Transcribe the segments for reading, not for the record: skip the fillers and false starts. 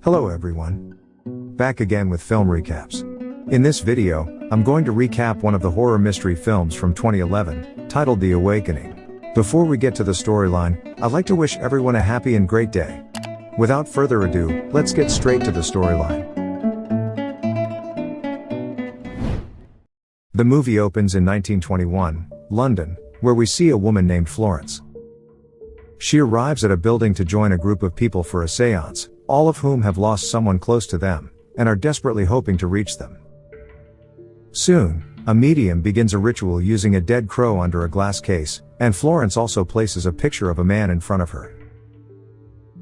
Hello everyone. Back again with film recaps. In this video, I'm going to recap one of the horror mystery films from 2011, titled The Awakening. Before we get to the storyline, I'd like to wish everyone a happy and great day. Without further ado, let's get straight to the storyline. The movie opens in 1921, London, where we see a woman named Florence. She arrives at a building to join a group of people for a séance, all of whom have lost someone close to them, and are desperately hoping to reach them. Soon, a medium begins a ritual using a dead crow under a glass case, and Florence also places a picture of a man in front of her.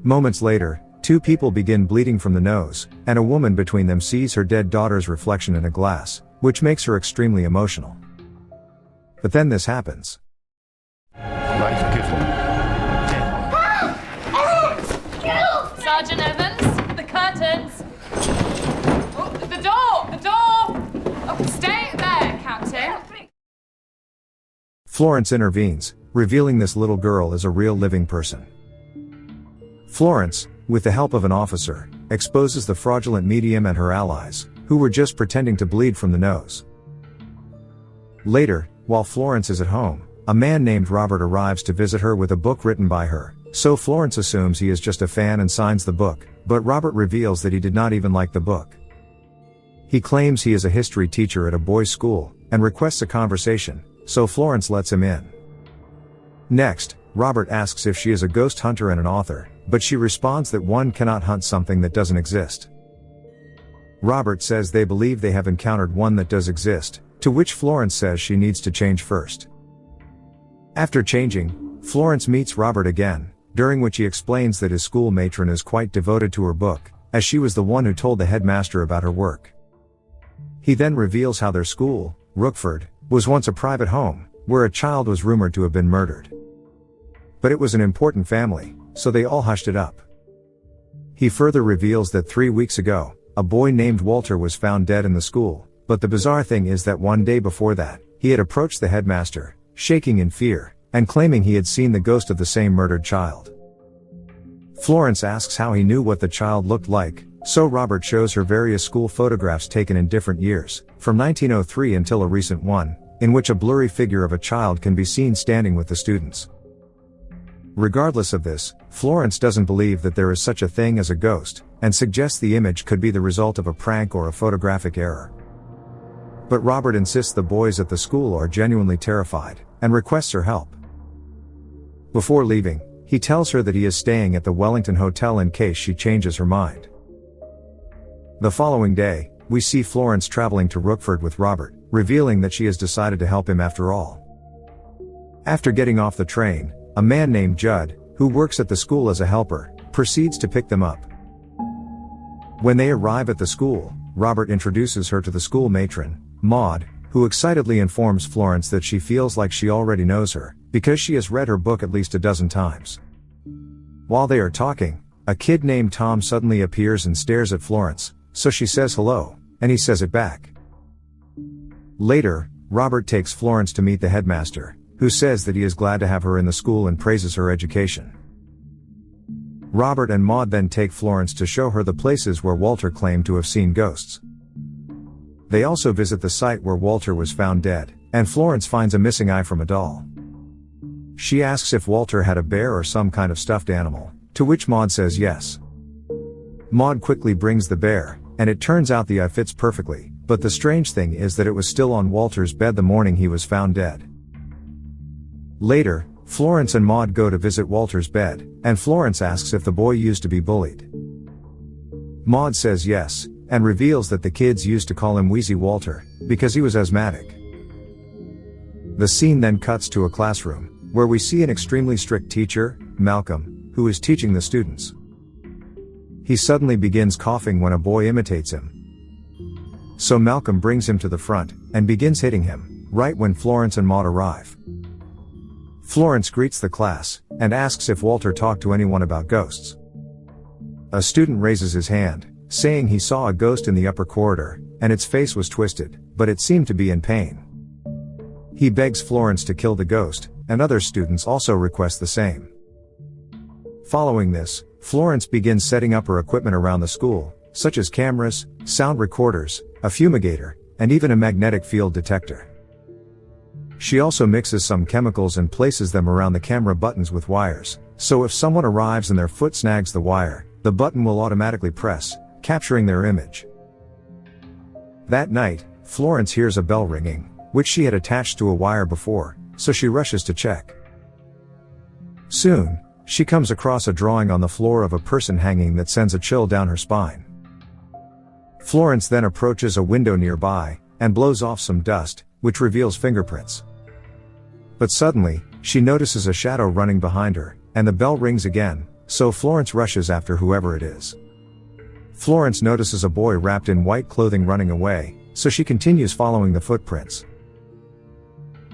Moments later, two people begin bleeding from the nose, and a woman between them sees her dead daughter's reflection in a glass, which makes her extremely emotional. But then this happens. Sergeant Evans, the curtains. Oh, the door! Oh, stay there, Captain. Florence intervenes, revealing this little girl is a real living person. Florence, with the help of an officer, exposes the fraudulent medium and her allies, who were just pretending to bleed from the nose. Later, while Florence is at home, a man named Robert arrives to visit her with a book written by her, so Florence assumes he is just a fan and signs the book, but Robert reveals that he did not even like the book. He claims he is a history teacher at a boys' school, and requests a conversation, so Florence lets him in. Next, Robert asks if she is a ghost hunter and an author, but she responds that one cannot hunt something that doesn't exist. Robert says they believe they have encountered one that does exist, to which Florence says she needs to change first. After changing, Florence meets Robert again, during which he explains that his school matron is quite devoted to her book, as she was the one who told the headmaster about her work. He then reveals how their school, Rookford, was once a private home, where a child was rumored to have been murdered. But it was an important family, so they all hushed it up. He further reveals that 3 weeks ago, a boy named Walter was found dead in the school, but the bizarre thing is that one day before that, he had approached the headmaster, shaking in fear, and claiming he had seen the ghost of the same murdered child. Florence asks how he knew what the child looked like, so Robert shows her various school photographs taken in different years, from 1903 until a recent one, in which a blurry figure of a child can be seen standing with the students. Regardless of this, Florence doesn't believe that there is such a thing as a ghost, and suggests the image could be the result of a prank or a photographic error. But Robert insists the boys at the school are genuinely terrified, and requests her help. Before leaving, he tells her that he is staying at the Wellington Hotel in case she changes her mind. The following day, we see Florence traveling to Rookford with Robert, revealing that she has decided to help him after all. After getting off the train, a man named Judd, who works at the school as a helper, proceeds to pick them up. When they arrive at the school, Robert introduces her to the school matron, Maud, who excitedly informs Florence that she feels like she already knows her, because she has read her book at least a dozen times. While they are talking, a kid named Tom suddenly appears and stares at Florence, so she says hello, and he says it back. Later, Robert takes Florence to meet the headmaster, who says that he is glad to have her in the school and praises her education. Robert and Maud then take Florence to show her the places where Walter claimed to have seen ghosts. They also visit the site where Walter was found dead, and Florence finds a missing eye from a doll. She asks if Walter had a bear or some kind of stuffed animal, to which Maud says yes. Maud quickly brings the bear, and it turns out the eye fits perfectly, but the strange thing is that it was still on Walter's bed the morning he was found dead. Later, Florence and Maud go to visit Walter's bed, and Florence asks if the boy used to be bullied. Maud says yes, and reveals that the kids used to call him Wheezy Walter, because he was asthmatic. The scene then cuts to a classroom, where we see an extremely strict teacher, Malcolm, who is teaching the students. He suddenly begins coughing when a boy imitates him. So Malcolm brings him to the front, and begins hitting him, right when Florence and Maud arrive. Florence greets the class, and asks if Walter talked to anyone about ghosts. A student raises his hand, saying he saw a ghost in the upper corridor, and its face was twisted, but it seemed to be in pain. He begs Florence to kill the ghost, and other students also request the same. Following this, Florence begins setting up her equipment around the school, such as cameras, sound recorders, a fumigator, and even a magnetic field detector. She also mixes some chemicals and places them around the camera buttons with wires, so if someone arrives and their foot snags the wire, the button will automatically press, capturing their image. That night, Florence hears a bell ringing, which she had attached to a wire before, so she rushes to check. Soon, she comes across a drawing on the floor of a person hanging that sends a chill down her spine. Florence then approaches a window nearby, and blows off some dust, which reveals fingerprints. But suddenly, she notices a shadow running behind her, and the bell rings again, so Florence rushes after whoever it is. Florence notices a boy wrapped in white clothing running away, so she continues following the footprints.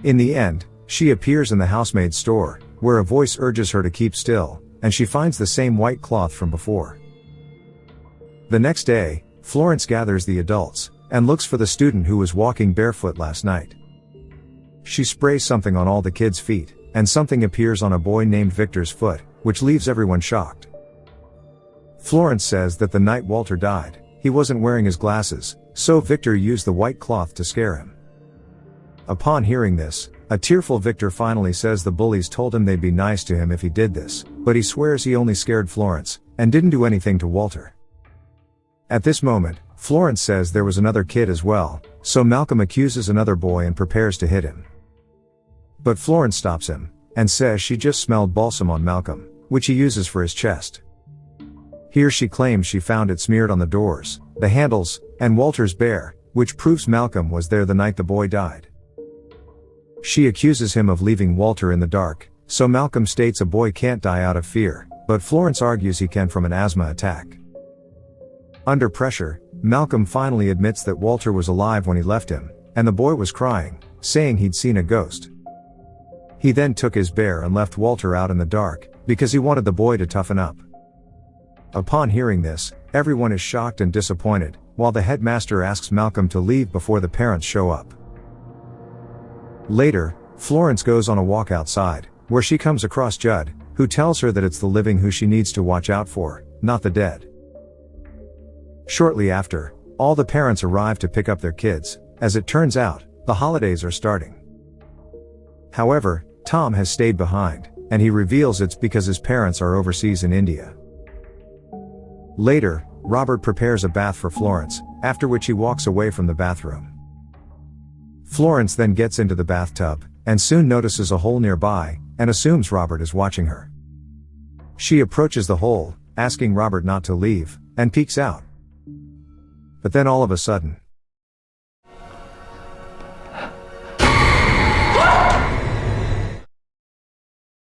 In the end, she appears in the housemaid's store, where a voice urges her to keep still, and she finds the same white cloth from before. The next day, Florence gathers the adults, and looks for the student who was walking barefoot last night. She sprays something on all the kids' feet, and something appears on a boy named Victor's foot, which leaves everyone shocked. Florence says that the night Walter died, he wasn't wearing his glasses, so Victor used the white cloth to scare him. Upon hearing this, a tearful Victor finally says the bullies told him they'd be nice to him if he did this, but he swears he only scared Florence, and didn't do anything to Walter. At this moment, Florence says there was another kid as well, so Malcolm accuses another boy and prepares to hit him. But Florence stops him, and says she just smelled balsam on Malcolm, which he uses for his chest. Here she claims she found it smeared on the doors, the handles, and Walter's bear, which proves Malcolm was there the night the boy died. She accuses him of leaving Walter in the dark, so Malcolm states a boy can't die out of fear, but Florence argues he can from an asthma attack. Under pressure, Malcolm finally admits that Walter was alive when he left him, and the boy was crying, saying he'd seen a ghost. He then took his bear and left Walter out in the dark, because he wanted the boy to toughen up. Upon hearing this, everyone is shocked and disappointed, while the headmaster asks Malcolm to leave before the parents show up. Later, Florence goes on a walk outside, where she comes across Judd, who tells her that it's the living who she needs to watch out for, not the dead. Shortly after, all the parents arrive to pick up their kids. As it turns out, the holidays are starting. However, Tom has stayed behind, and he reveals it's because his parents are overseas in India. Later, Robert prepares a bath for Florence, after which he walks away from the bathroom. Florence then gets into the bathtub, and soon notices a hole nearby, and assumes Robert is watching her. She approaches the hole, asking Robert not to leave, and peeks out. But then all of a sudden,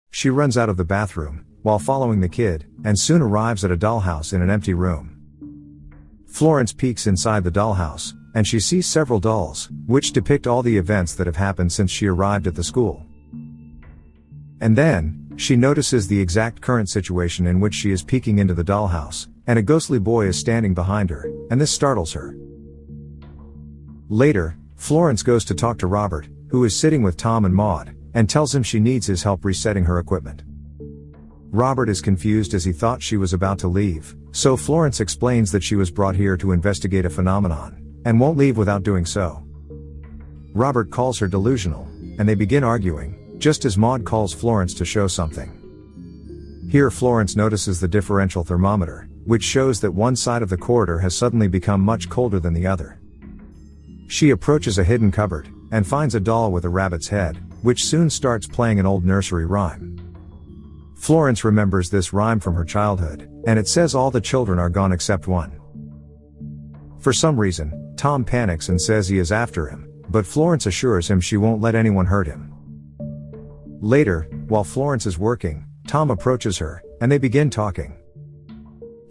she runs out of the bathroom, while following the kid, and soon arrives at a dollhouse in an empty room. Florence peeks inside the dollhouse, and she sees several dolls, which depict all the events that have happened since she arrived at the school. And then, she notices the exact current situation in which she is peeking into the dollhouse, and a ghostly boy is standing behind her, and this startles her. Later, Florence goes to talk to Robert, who is sitting with Tom and Maud, and tells him she needs his help resetting her equipment. Robert is confused as he thought she was about to leave, so Florence explains that she was brought here to investigate a phenomenon, and won't leave without doing so. Robert calls her delusional, and they begin arguing, just as Maud calls Florence to show something. Here Florence notices the differential thermometer, which shows that one side of the corridor has suddenly become much colder than the other. She approaches a hidden cupboard, and finds a doll with a rabbit's head, which soon starts playing an old nursery rhyme. Florence remembers this rhyme from her childhood, and it says all the children are gone except one. For some reason, Tom panics and says he is after him, but Florence assures him she won't let anyone hurt him. Later, while Florence is working, Tom approaches her, and they begin talking.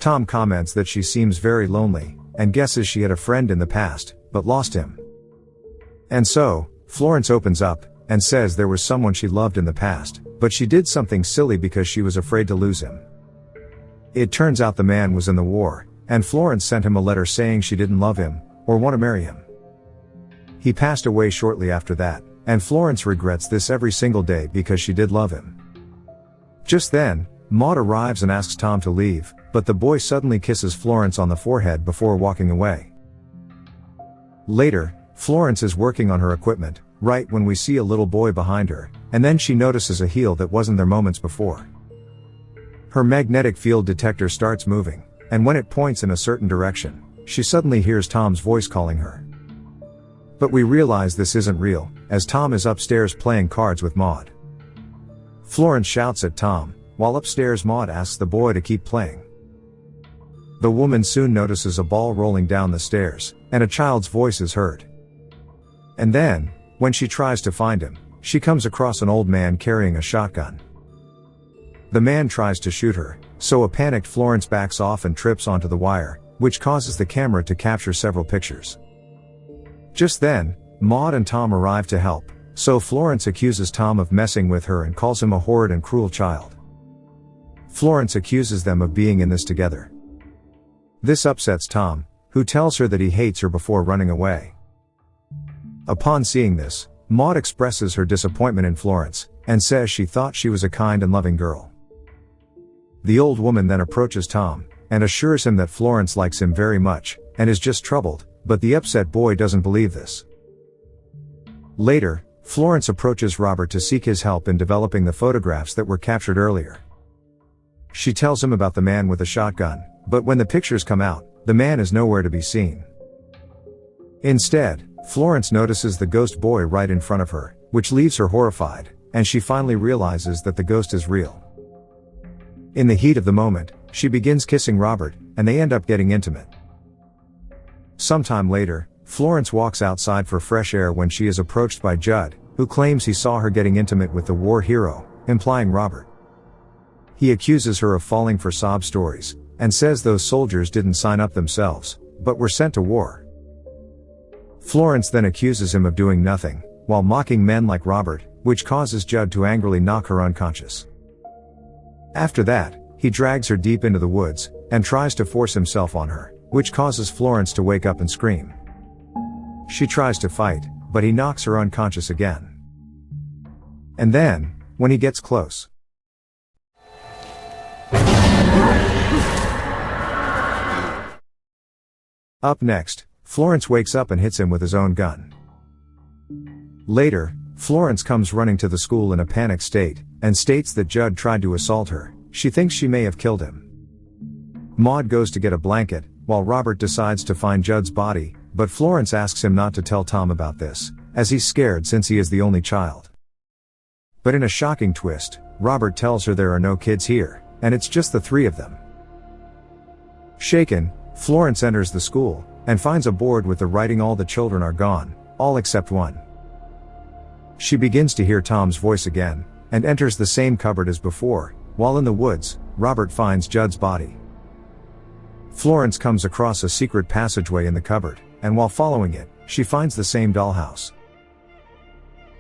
Tom comments that she seems very lonely, and guesses she had a friend in the past, but lost him. And so, Florence opens up, and says there was someone she loved in the past, but she did something silly because she was afraid to lose him. It turns out the man was in the war, and Florence sent him a letter saying she didn't love him, or want to marry him. He passed away shortly after that, and Florence regrets this every single day because she did love him. Just then, Maud arrives and asks Tom to leave, but the boy suddenly kisses Florence on the forehead before walking away. Later, Florence is working on her equipment, right when we see a little boy behind her, and then she notices a heel that wasn't there moments before. Her magnetic field detector starts moving, and when it points in a certain direction, she suddenly hears Tom's voice calling her. But we realize this isn't real, as Tom is upstairs playing cards with Maud. Florence shouts at Tom, while upstairs Maud asks the boy to keep playing. The woman soon notices a ball rolling down the stairs, and a child's voice is heard. And then, when she tries to find him, she comes across an old man carrying a shotgun. The man tries to shoot her, so a panicked Florence backs off and trips onto the wire, which causes the camera to capture several pictures. Just then, Maud and Tom arrive to help, so Florence accuses Tom of messing with her and calls him a horrid and cruel child. Florence accuses them of being in this together. This upsets Tom, who tells her that he hates her before running away. Upon seeing this, Maud expresses her disappointment in Florence, and says she thought she was a kind and loving girl. The old woman then approaches Tom, and assures him that Florence likes him very much, and is just troubled, but the upset boy doesn't believe this. Later, Florence approaches Robert to seek his help in developing the photographs that were captured earlier. She tells him about the man with the shotgun, but when the pictures come out, the man is nowhere to be seen. Instead, Florence notices the ghost boy right in front of her, which leaves her horrified, and she finally realizes that the ghost is real. In the heat of the moment, she begins kissing Robert, and they end up getting intimate. Sometime later, Florence walks outside for fresh air when she is approached by Judd, who claims he saw her getting intimate with the war hero, implying Robert. He accuses her of falling for sob stories, and says those soldiers didn't sign up themselves, but were sent to war. Florence then accuses him of doing nothing, while mocking men like Robert, which causes Judd to angrily knock her unconscious. After that, he drags her deep into the woods, and tries to force himself on her, which causes Florence to wake up and scream. She tries to fight, but he knocks her unconscious again. And then, when he gets close, up next, Florence wakes up and hits him with his own gun. Later, Florence comes running to the school in a panicked state, and states that Judd tried to assault her. She thinks she may have killed him. Maud goes to get a blanket, while Robert decides to find Judd's body, but Florence asks him not to tell Tom about this, as he's scared since he is the only child. But in a shocking twist, Robert tells her there are no kids here, and it's just the three of them. Shaken, Florence enters the school, and finds a board with the writing "All the children are gone, all except one." She begins to hear Tom's voice again, and enters the same cupboard as before. While in the woods, Robert finds Judd's body. Florence comes across a secret passageway in the cupboard, and while following it, she finds the same dollhouse.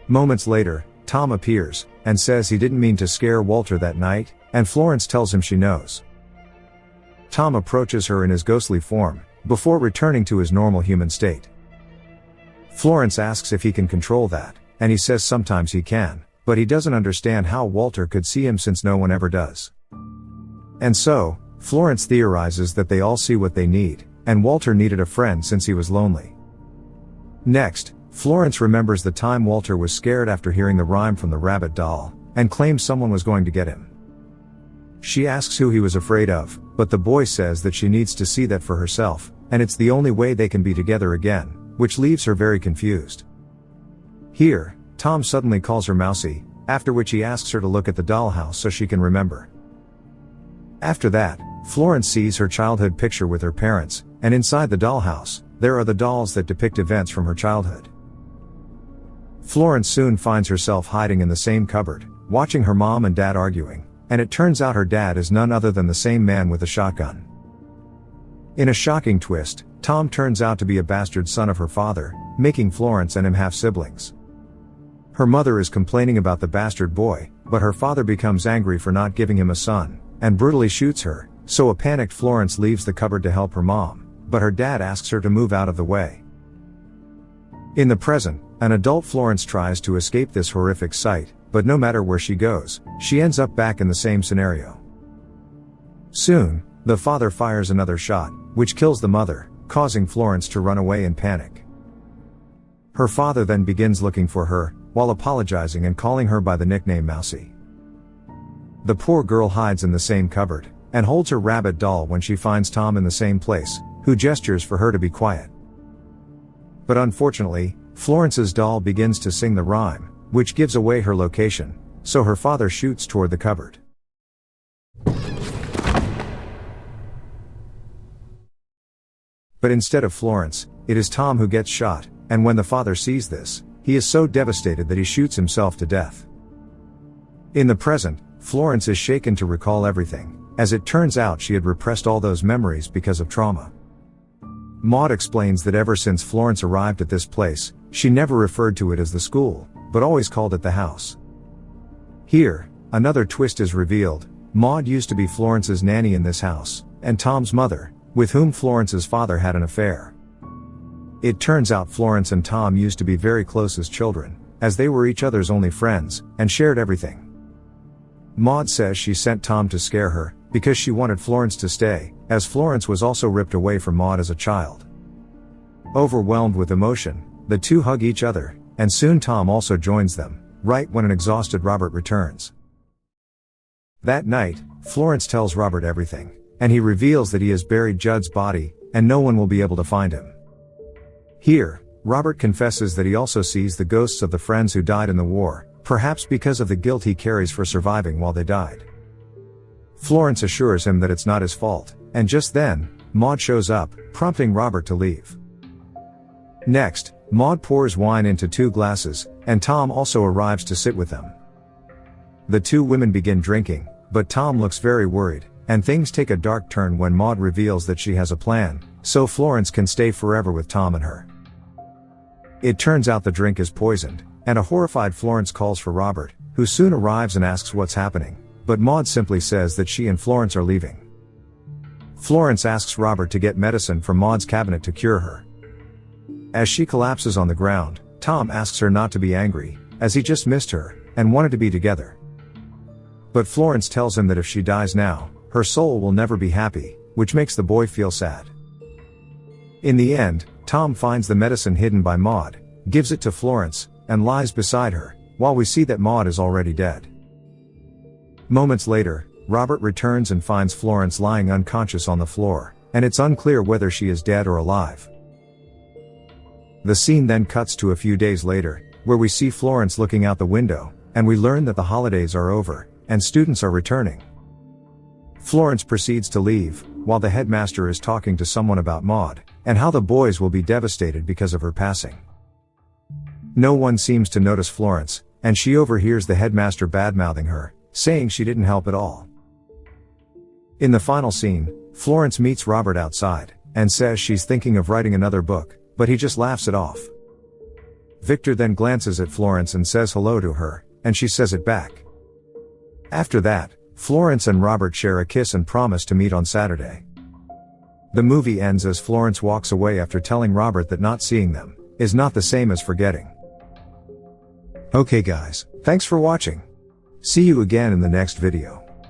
Moments later, Tom appears, and says he didn't mean to scare Walter that night, and Florence tells him she knows. Tom approaches her in his ghostly form, before returning to his normal human state. Florence asks if he can control that, and he says sometimes he can, but he doesn't understand how Walter could see him since no one ever does. And so, Florence theorizes that they all see what they need, and Walter needed a friend since he was lonely. Next, Florence remembers the time Walter was scared after hearing the rhyme from the rabbit doll, and claims someone was going to get him. She asks who he was afraid of, but the boy says that she needs to see that for herself, and it's the only way they can be together again, which leaves her very confused. Here, Tom suddenly calls her Mousie, after which he asks her to look at the dollhouse so she can remember. After that, Florence sees her childhood picture with her parents, and inside the dollhouse, there are the dolls that depict events from her childhood. Florence soon finds herself hiding in the same cupboard, watching her mom and dad arguing, and it turns out her dad is none other than the same man with a shotgun. In a shocking twist, Tom turns out to be a bastard son of her father, making Florence and him half-siblings. Her mother is complaining about the bastard boy, but her father becomes angry for not giving him a son, and brutally shoots her, so a panicked Florence leaves the cupboard to help her mom, but her dad asks her to move out of the way. In the present, an adult Florence tries to escape this horrific sight, but no matter where she goes, she ends up back in the same scenario. Soon, the father fires another shot, which kills the mother, causing Florence to run away in panic. Her father then begins looking for her, while apologizing and calling her by the nickname Mousie. The poor girl hides in the same cupboard, and holds her rabbit doll when she finds Tom in the same place, who gestures for her to be quiet. But unfortunately, Florence's doll begins to sing the rhyme, which gives away her location, so her father shoots toward the cupboard. But instead of Florence, it is Tom who gets shot, and when the father sees this, he is so devastated that he shoots himself to death. In the present, Florence is shaken to recall everything, as it turns out she had repressed all those memories because of trauma. Maud explains that ever since Florence arrived at this place, she never referred to it as the school, but always called it the house. Here, another twist is revealed. Maud used to be Florence's nanny in this house, and Tom's mother, with whom Florence's father had an affair. It turns out Florence and Tom used to be very close as children, as they were each other's only friends, and shared everything. Maud says she sent Tom to scare her, because she wanted Florence to stay, as Florence was also ripped away from Maud as a child. Overwhelmed with emotion, the two hug each other, and soon Tom also joins them, right when an exhausted Robert returns. That night, Florence tells Robert everything, and he reveals that he has buried Judd's body, and no one will be able to find him. Here, Robert confesses that he also sees the ghosts of the friends who died in the war, perhaps because of the guilt he carries for surviving while they died. Florence assures him that it's not his fault, and just then, Maud shows up, prompting Robert to leave. Next, Maud pours wine into 2 glasses, and Tom also arrives to sit with them. The 2 women begin drinking, but Tom looks very worried, and things take a dark turn when Maud reveals that she has a plan, so Florence can stay forever with Tom and her. It turns out the drink is poisoned, and a horrified Florence calls for Robert, who soon arrives and asks what's happening, but Maud simply says that she and Florence are leaving. Florence asks Robert to get medicine from Maud's cabinet to cure her. As she collapses on the ground, Tom asks her not to be angry, as he just missed her, and wanted to be together. But Florence tells him that if she dies now, her soul will never be happy, which makes the boy feel sad. In the end, Tom finds the medicine hidden by Maud, gives it to Florence, and lies beside her, while we see that Maud is already dead. Moments later, Robert returns and finds Florence lying unconscious on the floor, and it's unclear whether she is dead or alive. The scene then cuts to a few days later, where we see Florence looking out the window, and we learn that the holidays are over, and students are returning. Florence proceeds to leave, while the headmaster is talking to someone about Maud, and how the boys will be devastated because of her passing. No one seems to notice Florence, and she overhears the headmaster badmouthing her, saying she didn't help at all. In the final scene, Florence meets Robert outside, and says she's thinking of writing another book, but he just laughs it off. Victor then glances at Florence and says hello to her, and she says it back. After that, Florence and Robert share a kiss and promise to meet on Saturday. The movie ends as Florence walks away after telling Robert that not seeing them is not the same as forgetting. Okay guys, thanks for watching. See you again in the next video.